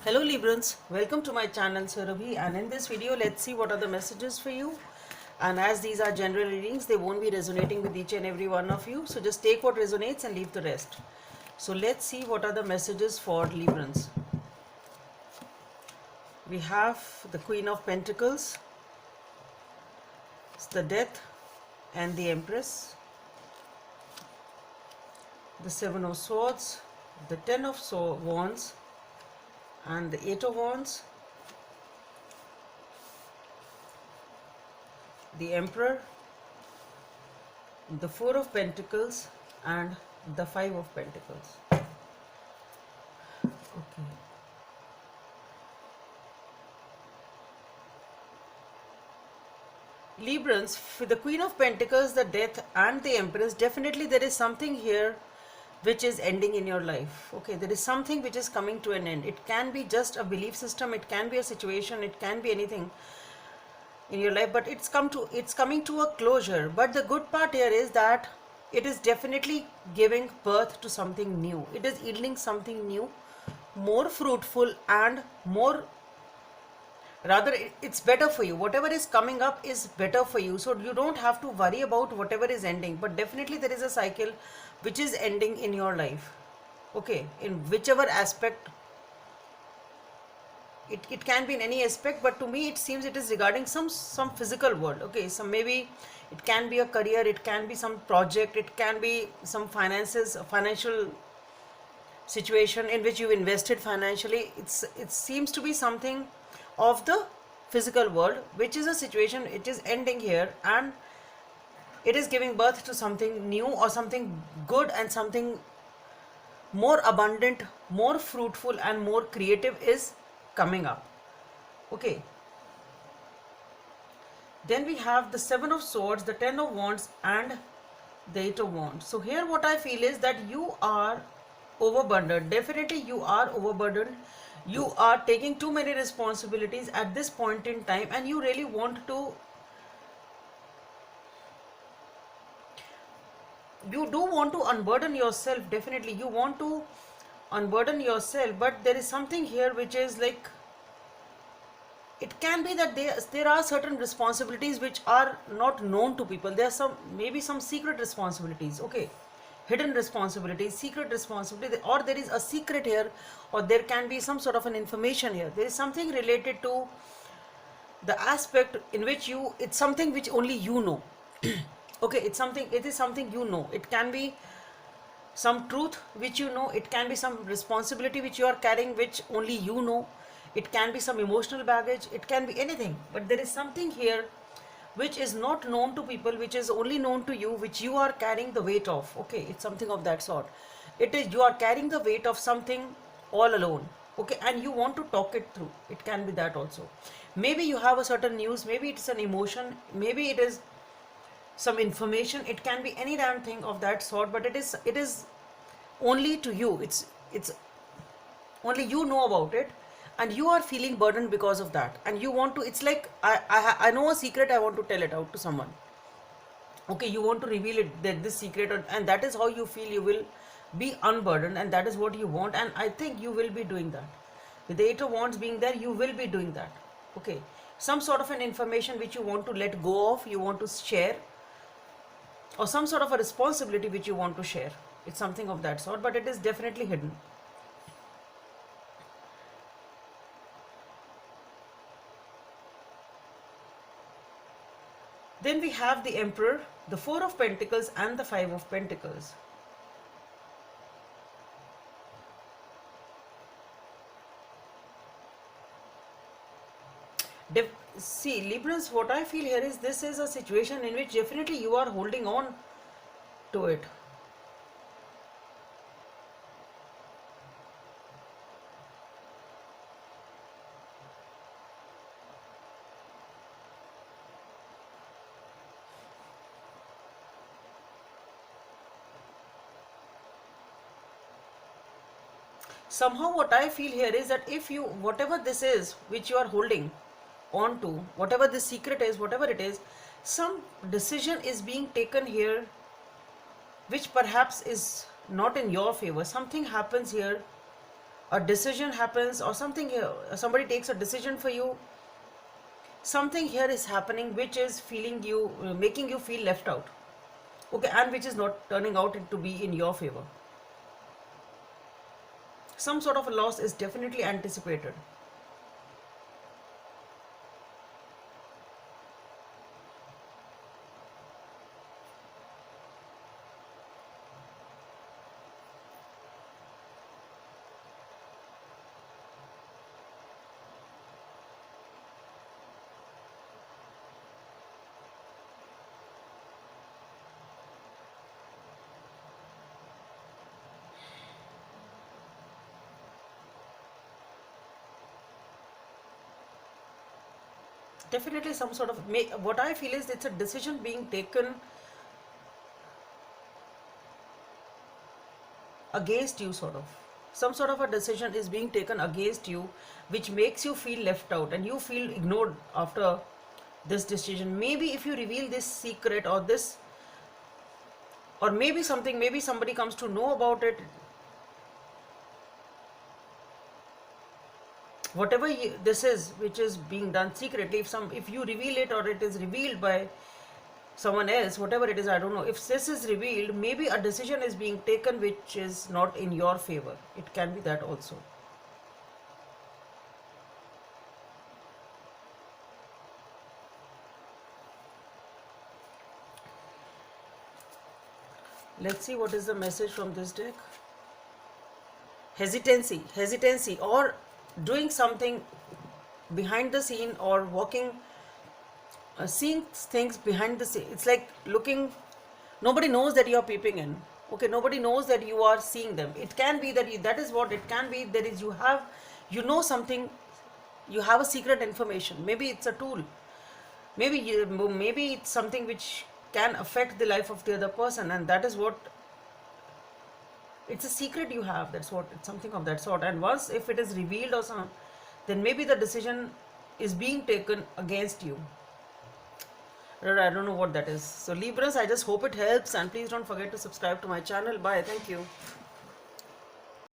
Hello Librans, welcome to my channel Surabhi, and in this video let's see what are the messages for you. And as these are general readings, they won't be resonating with each and every one of you, so just take what resonates and leave the rest. So let's see what are the messages for Librans. We have the Queen of Pentacles, the Death and the Empress, the Seven of Swords, the Ten of Wands and the Eight of Wands, the Emperor, the Four of Pentacles and the Five of Pentacles. Okay. Librans, for the Queen of Pentacles, the Death and the Empress, definitely there is something here which is ending in your life. Okay, there is something which is coming to an end. It can be just a belief system, it can be a situation, it can be anything in your life, but it's coming to a closure. But the good part here is that it is definitely giving birth to something new. It is yielding something new, more fruitful and more, rather it's better for you. Whatever is coming up is better for you, so you don't have to worry about whatever is ending. But definitely there is a cycle which is ending in your life, okay, in whichever aspect. It can be in any aspect, but to me it seems it is regarding some physical world. Okay, so maybe it can be a career, it can be some project, it can be some finances, a financial situation in which you invested financially. It seems to be something of the physical world, which is a situation, it is ending here, and it is giving birth to something new or something good and something more abundant, more fruitful and more creative is coming up. Okay, then we have the Seven of Swords, the Ten of Wands and the Eight of Wands. So here what I feel is that you are overburdened. Definitely you are overburdened. You are taking too many responsibilities at this point in time, and you really want to, you do want to unburden yourself. Definitely you want to unburden yourself, but there is something here which is like, it can be that there are certain responsibilities which are not known to people. There are some, maybe some secret responsibilities, okay, hidden responsibilities, secret responsibility, or there is a secret here, or there can be some sort of an information here. There is something related to the aspect in which you, it's something which only you know. Okay, it is something you know. It can be some truth which you know, it can be some responsibility which you are carrying which only you know, it can be some emotional baggage, it can be anything, but there is something here which is not known to people, which is only known to you, which you are carrying the weight of. Okay, it's something of that sort. It is, you are carrying the weight of something all alone. Okay, and you want to talk it through. It can be that also. Maybe you have a certain news, maybe it's an emotion, maybe it is some information, it can be any damn thing of that sort, but it is only to you, it's only you know about it, and you are feeling burdened because of that, and you want to, it's like I know a secret, I want to tell it out to someone. Okay, you want to reveal it, that this secret, and that is how you feel you will be unburdened, and that is what you want, and I think you will be doing that. With the Eight of Wands being there, you will be doing that. Okay, some sort of an information which you want to let go of, you want to share, or some sort of a responsibility which you want to share. It's something of that sort, but it is definitely hidden. Then we have the Emperor, the Four of Pentacles and the Five of Pentacles. See, Librans, what I feel here is this is a situation in which definitely you are holding on to it. Somehow what I feel here is that if you, whatever this is which you are holding on to, whatever this secret is, whatever it is, some decision is being taken here which perhaps is not in your favor. Something happens here a decision happens or something here, somebody takes a decision for you, something here is happening which is feeling you, making you feel left out, okay, and which is not turning out to be in your favor. Some sort of a loss is definitely anticipated. Definitely some sort of what I feel is it's a decision being taken against you, sort of. Some sort of a decision is being taken against you which makes you feel left out and you feel ignored after this decision. Maybe if you reveal this secret or this, or maybe something, maybe somebody comes to know about it, whatever this is which is being done secretly, if you reveal it or it is revealed by someone else, whatever it is, I don't know, if this is revealed, maybe a decision is being taken which is not in your favor. It can be that also. Let's see what is the message from this deck. Hesitancy or doing something behind the scene, or walking, seeing things behind the scene. It's like looking, nobody knows that you are peeping in, okay, nobody knows that you are seeing them. It can be that that is what it can be. There is, you know something, you have a secret information. Maybe it's a tool, maybe it's something which can affect the life of the other person, and that is what, it's a secret you have. That's what, it's something of that sort. And once if it is revealed or some, then maybe the decision is being taken against you. I don't know what that is. So Libras, I just hope it helps, and please don't forget to subscribe to my channel. Bye. Thank you.